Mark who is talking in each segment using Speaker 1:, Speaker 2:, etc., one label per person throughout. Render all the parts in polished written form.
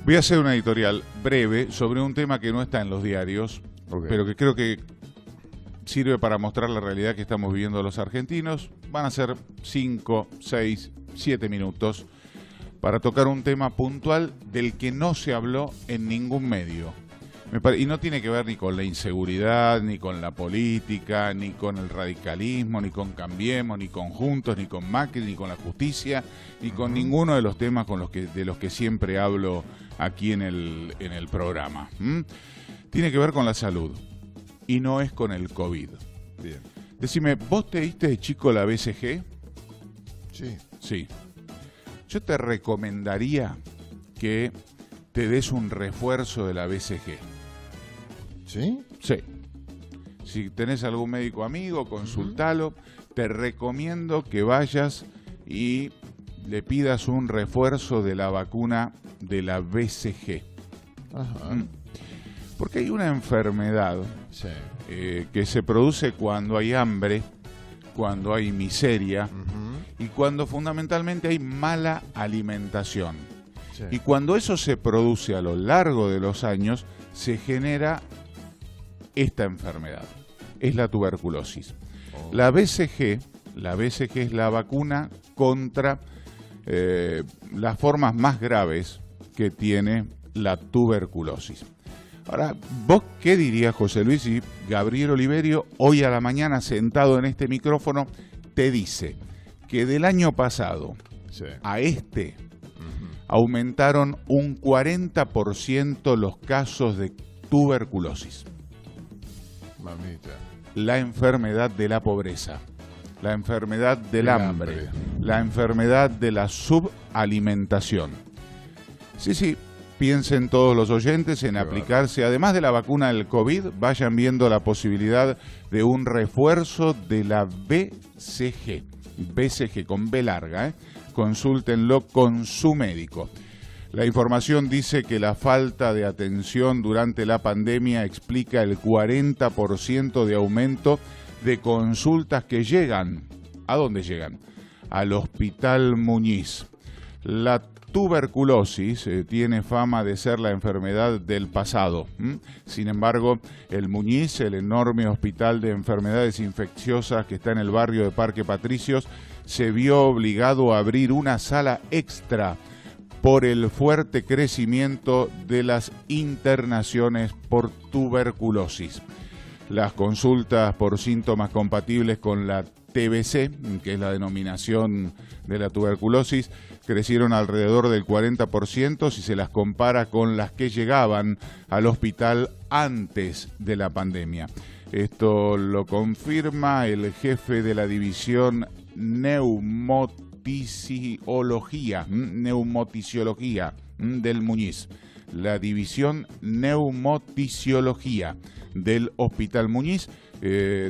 Speaker 1: Voy a hacer una editorial breve sobre un tema que no está en los diarios, pero que creo que sirve para mostrar la realidad que estamos viviendo los argentinos. Van a ser 5, 6, 7 minutos para tocar un tema puntual del que no se habló en ningún medio. Y no tiene que ver ni con la inseguridad, ni con la política, ni con el radicalismo, ni con Cambiemos, ni con Juntos, ni con Macri, ni con la justicia, ni con ninguno de los temas de los que siempre hablo aquí en el programa. Tiene que ver con la salud y no es con el COVID.
Speaker 2: Bien.
Speaker 1: Decime, ¿vos te diste de chico la BCG?
Speaker 2: Sí.
Speaker 1: Sí. Yo te recomendaría que te des un refuerzo de la BCG.
Speaker 2: ¿Sí?
Speaker 1: Sí. Si tenés algún médico amigo, consultalo. Te recomiendo que vayas y le pidas un refuerzo de la vacuna de la BCG.
Speaker 2: Ajá.
Speaker 1: Porque hay una enfermedad
Speaker 2: Sí.
Speaker 1: que se produce cuando hay hambre, cuando hay miseria y cuando fundamentalmente hay mala alimentación.
Speaker 2: Sí.
Speaker 1: Y cuando eso se produce a lo largo de los años, se genera esta enfermedad. Es la tuberculosis.
Speaker 2: Oh.
Speaker 1: La BCG es la vacuna contra las formas más graves que tiene la tuberculosis. Ahora, ¿vos qué dirías, José Luis, si Gabriel Oliverio, hoy a la mañana, sentado en este micrófono, te dice que del año pasado
Speaker 2: Sí.
Speaker 1: a este aumentaron un 40% los casos de tuberculosis?
Speaker 2: Mamita.
Speaker 1: La enfermedad de la pobreza, la enfermedad del hambre, la enfermedad de la subalimentación. Sí, piensen todos los oyentes en aplicarse, además de la vacuna del COVID, vayan viendo la posibilidad de un refuerzo de la BCG, BCG con B larga, consúltenlo con su médico. La información dice que la falta de atención durante la pandemia explica el 40% de aumento de consultas que llegan. ¿A dónde llegan? Al Hospital Muñiz. La tuberculosis tiene fama de ser la enfermedad del pasado. Sin embargo, el Muñiz, el enorme hospital de enfermedades infecciosas que está en el barrio de Parque Patricios, se vio obligado a abrir una sala extra por el fuerte crecimiento de las internaciones por tuberculosis. Las consultas por síntomas compatibles con la TBC, que es la denominación de la tuberculosis, crecieron alrededor del 40% si se las compara con las que llegaban al hospital antes de la pandemia. Esto lo confirma el jefe de la división neumoticiología del Muñiz. La división neumoticiología del Hospital Muñiz,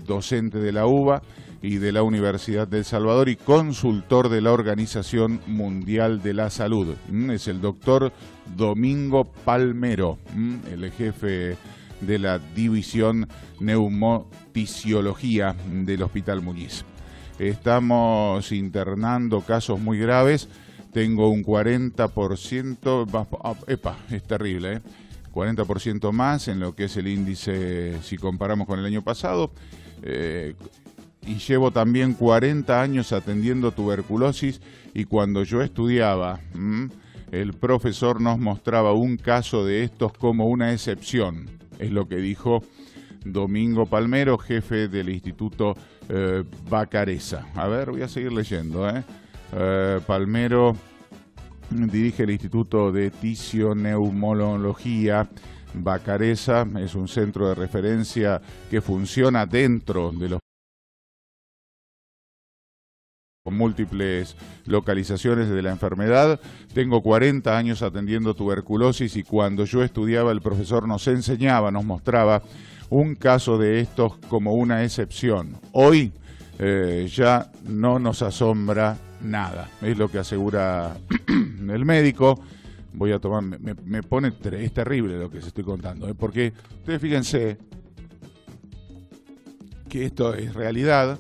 Speaker 1: docente de la UBA y de la Universidad del Salvador y consultor de la Organización Mundial de la Salud. Es el doctor Domingo Palmero, el jefe de la división neumoticiología del Hospital Muñiz. Estamos internando casos muy graves. Tengo un 40%, es terrible, 40% más en lo que es el índice si comparamos con el año pasado. Y llevo también 40 años atendiendo tuberculosis y cuando yo estudiaba, el profesor nos mostraba un caso de estos como una excepción. Es lo que dijo Domingo Palmero, jefe del Instituto Bacareza. A ver, voy a seguir leyendo. Palmero dirige el Instituto de Tisioneumología Bacareza. Es un centro de referencia que funciona dentro de los con múltiples localizaciones de la enfermedad. Tengo 40 años atendiendo tuberculosis y cuando yo estudiaba el profesor nos mostraba un caso de estos como una excepción. Hoy ya no nos asombra nada, es lo que asegura el médico. Voy a tomar, me pone, es terrible lo que les estoy contando, porque ustedes fíjense que esto es realidad.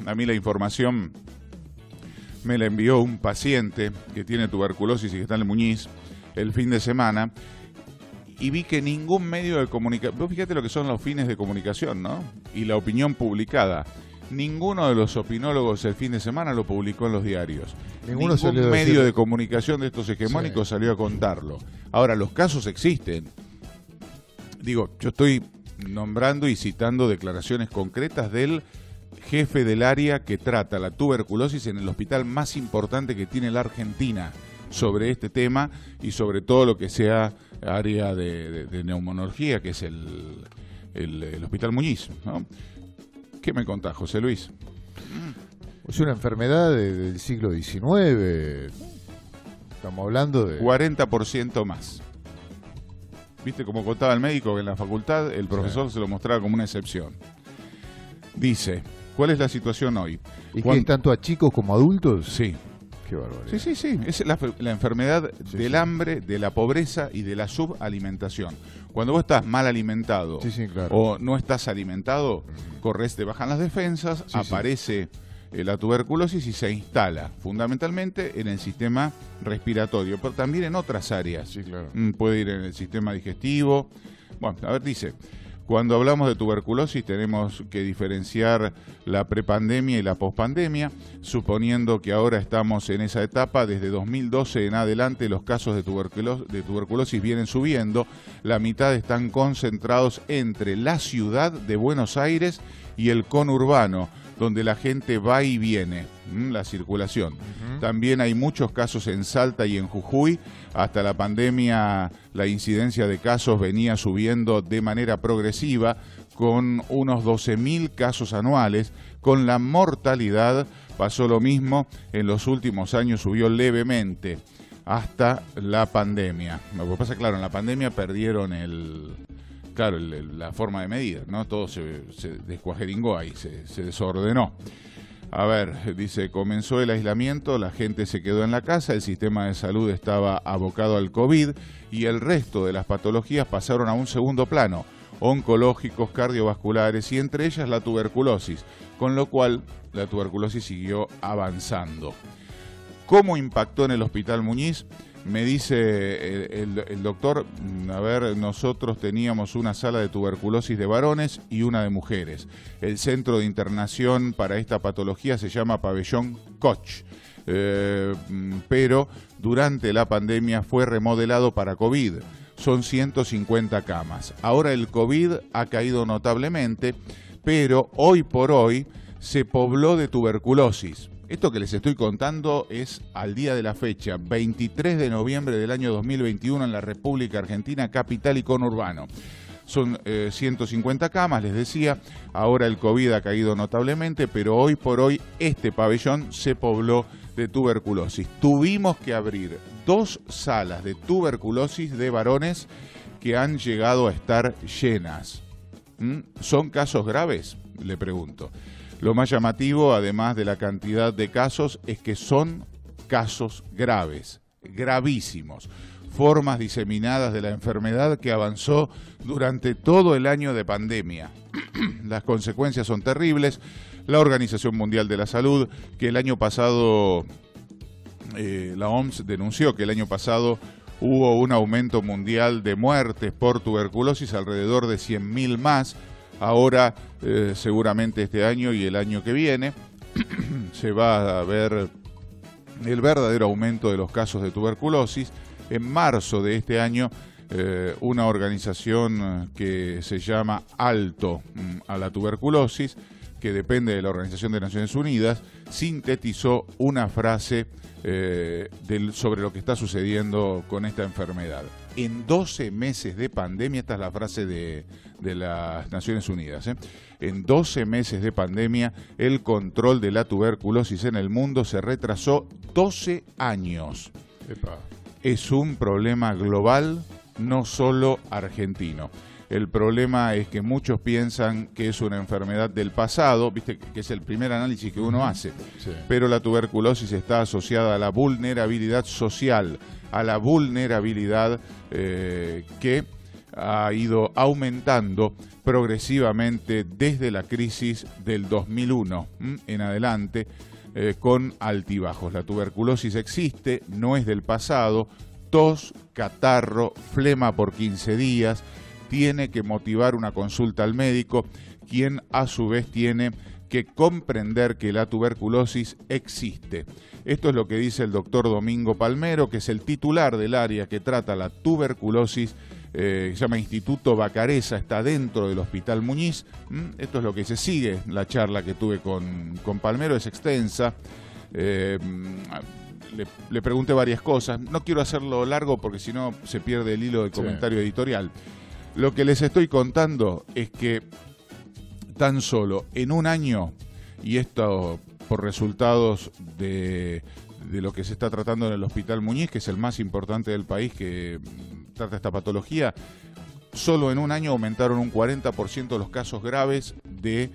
Speaker 1: A mí la información me la envió un paciente que tiene tuberculosis y que está en el Muñiz el fin de semana y vi que ningún medio de comunicación, vos fíjate lo que son los fines de comunicación, ¿no? Y la opinión publicada. Ninguno de los opinólogos el fin de semana lo publicó en los diarios. Ningún medio de comunicación de estos hegemónicos salió a contarlo. Ahora, los casos existen. Digo, yo estoy nombrando y citando declaraciones concretas del jefe del área que trata la tuberculosis en el hospital más importante que tiene la Argentina sobre este tema y sobre todo lo que sea área de neumonología, que es el Hospital Muñiz, ¿no? ¿Qué me contás, José Luis?
Speaker 2: Es una enfermedad del siglo XIX. Estamos hablando de
Speaker 1: 40% más. ¿Viste cómo contaba el médico que en la facultad el profesor se lo mostraba como una excepción? Dice, ¿cuál es la situación hoy?
Speaker 2: ¿Y qué, tanto a chicos como a adultos?
Speaker 1: Sí.
Speaker 2: Qué barbaridad.
Speaker 1: Sí. Es la enfermedad del hambre, de la pobreza y de la subalimentación. Cuando vos estás mal alimentado
Speaker 2: claro,
Speaker 1: o no estás alimentado, corres, te bajan las defensas, aparece la tuberculosis y se instala fundamentalmente en el sistema respiratorio, pero también en otras áreas.
Speaker 2: Sí, claro.
Speaker 1: Puede ir en el sistema digestivo. Bueno, a ver, dice... Cuando hablamos de tuberculosis tenemos que diferenciar la prepandemia y la pospandemia, suponiendo que ahora estamos en esa etapa. Desde 2012 en adelante los casos de tuberculosis vienen subiendo. La mitad están concentrados entre la ciudad de Buenos Aires y el conurbano, donde la gente va y viene, la circulación. También hay muchos casos en Salta y en Jujuy. Hasta la pandemia la incidencia de casos venía subiendo de manera progresiva, con unos 12.000 casos anuales. Con la mortalidad pasó lo mismo, en los últimos años subió levemente hasta la pandemia. Lo que pasa, claro, en la pandemia perdieron la forma de medir, ¿no? Todo se descuajeringó ahí, se desordenó. A ver, dice, comenzó el aislamiento, la gente se quedó en la casa, el sistema de salud estaba abocado al COVID y el resto de las patologías pasaron a un segundo plano, oncológicos, cardiovasculares y entre ellas la tuberculosis, con lo cual la tuberculosis siguió avanzando. ¿Cómo impactó en el Hospital Muñiz? Me dice el doctor, a ver, nosotros teníamos una sala de tuberculosis de varones y una de mujeres. El centro de internación para esta patología se llama Pabellón Koch, pero durante la pandemia fue remodelado para COVID. Son 150 camas. Ahora el COVID ha caído notablemente, pero hoy por hoy se pobló de tuberculosis. Esto que les estoy contando es al día de la fecha, 23 de noviembre del año 2021 en la República Argentina, capital y conurbano. Son 150 camas, les decía, ahora el COVID ha caído notablemente, pero hoy por hoy este pabellón se pobló de tuberculosis. Tuvimos que abrir 2 salas de tuberculosis de varones que han llegado a estar llenas. ¿Son casos graves? Le pregunto. Lo más llamativo, además de la cantidad de casos, es que son casos graves, gravísimos, formas diseminadas de la enfermedad que avanzó durante todo el año de pandemia. Las consecuencias son terribles. La Organización Mundial de la Salud, que el año pasado, la OMS denunció que el año pasado hubo un aumento mundial de muertes por tuberculosis, alrededor de 100.000 más. Ahora, seguramente este año y el año que viene, se va a ver el verdadero aumento de los casos de tuberculosis. En marzo de este año, una organización que se llama Alto a la Tuberculosis, que depende de la Organización de Naciones Unidas, sintetizó una frase sobre lo que está sucediendo con esta enfermedad. En 12 meses de pandemia, esta es la frase de las Naciones Unidas, en 12 meses de pandemia, el control de la tuberculosis en el mundo se retrasó 12 años.
Speaker 2: Epa.
Speaker 1: Es un problema global, no solo argentino. El problema es que muchos piensan que es una enfermedad del pasado, viste que es el primer análisis que uno hace,
Speaker 2: sí.
Speaker 1: Pero la tuberculosis está asociada a la vulnerabilidad social, a la vulnerabilidad que ha ido aumentando progresivamente desde la crisis del 2001 en adelante, con altibajos. La tuberculosis existe, no es del pasado, tos, catarro, flema por 15 días, tiene que motivar una consulta al médico, quien a su vez tiene que comprender que la tuberculosis existe. Esto es lo que dice el doctor Domingo Palmero, que es el titular del área que trata la tuberculosis, se llama Instituto Bacareza, está dentro del Hospital Muñiz. Esto es lo que se sigue, la charla que tuve con Palmero, es extensa. Le pregunté varias cosas, no quiero hacerlo largo porque si no se pierde el hilo del comentario editorial. Lo que les estoy contando es que tan solo en un año, y esto por resultados de lo que se está tratando en el Hospital Muñiz, que es el más importante del país que trata esta patología, solo en un año aumentaron un 40% los casos graves de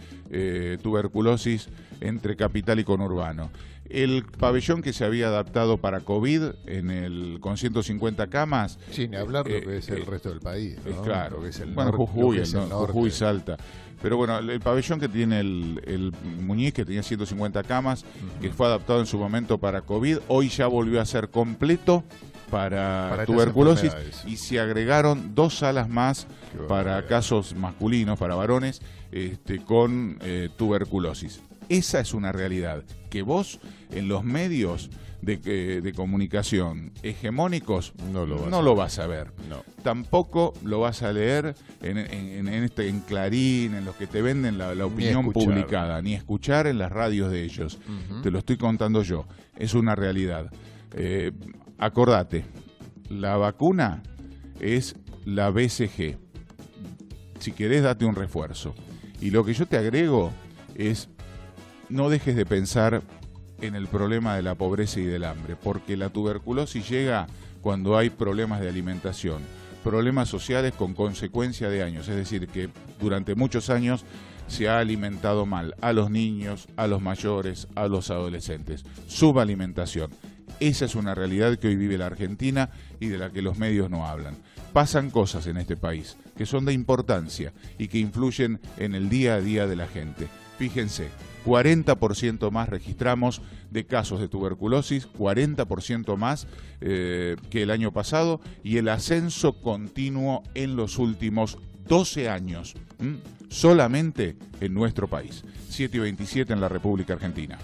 Speaker 1: tuberculosis entre capital y conurbano. El pabellón que se había adaptado para COVID con 150 camas...
Speaker 2: Sin hablar de lo que es el resto del país, ¿no?
Speaker 1: Claro,
Speaker 2: lo que es el
Speaker 1: bueno,
Speaker 2: norte,
Speaker 1: Jujuy, Salta. Pero bueno, el pabellón que tiene el Muñiz, que tenía 150 camas, que fue adaptado en su momento para COVID, hoy ya volvió a ser completo para tuberculosis, y se agregaron 2 salas más para casos masculinos, para varones, con tuberculosis. Esa es una realidad que vos en los medios de comunicación hegemónicos no lo vas a ver. No. Tampoco lo vas a leer en Clarín, en los que te venden la opinión publicada, ni escuchar en las radios de ellos. Te lo estoy contando yo. Es una realidad. Acordate, la vacuna es la BCG. Si querés, date un refuerzo. Y lo que yo te agrego es: no dejes de pensar en el problema de la pobreza y del hambre, porque la tuberculosis llega cuando hay problemas de alimentación, problemas sociales con consecuencia de años, es decir, que durante muchos años se ha alimentado mal a los niños, a los mayores, a los adolescentes. Subalimentación. Esa es una realidad que hoy vive la Argentina y de la que los medios no hablan. Pasan cosas en este país que son de importancia y que influyen en el día a día de la gente. Fíjense, 40% más registramos de casos de tuberculosis, 40% más que el año pasado, y el ascenso continuo en los últimos 12 años, solamente en nuestro país. 7:27 en la República Argentina.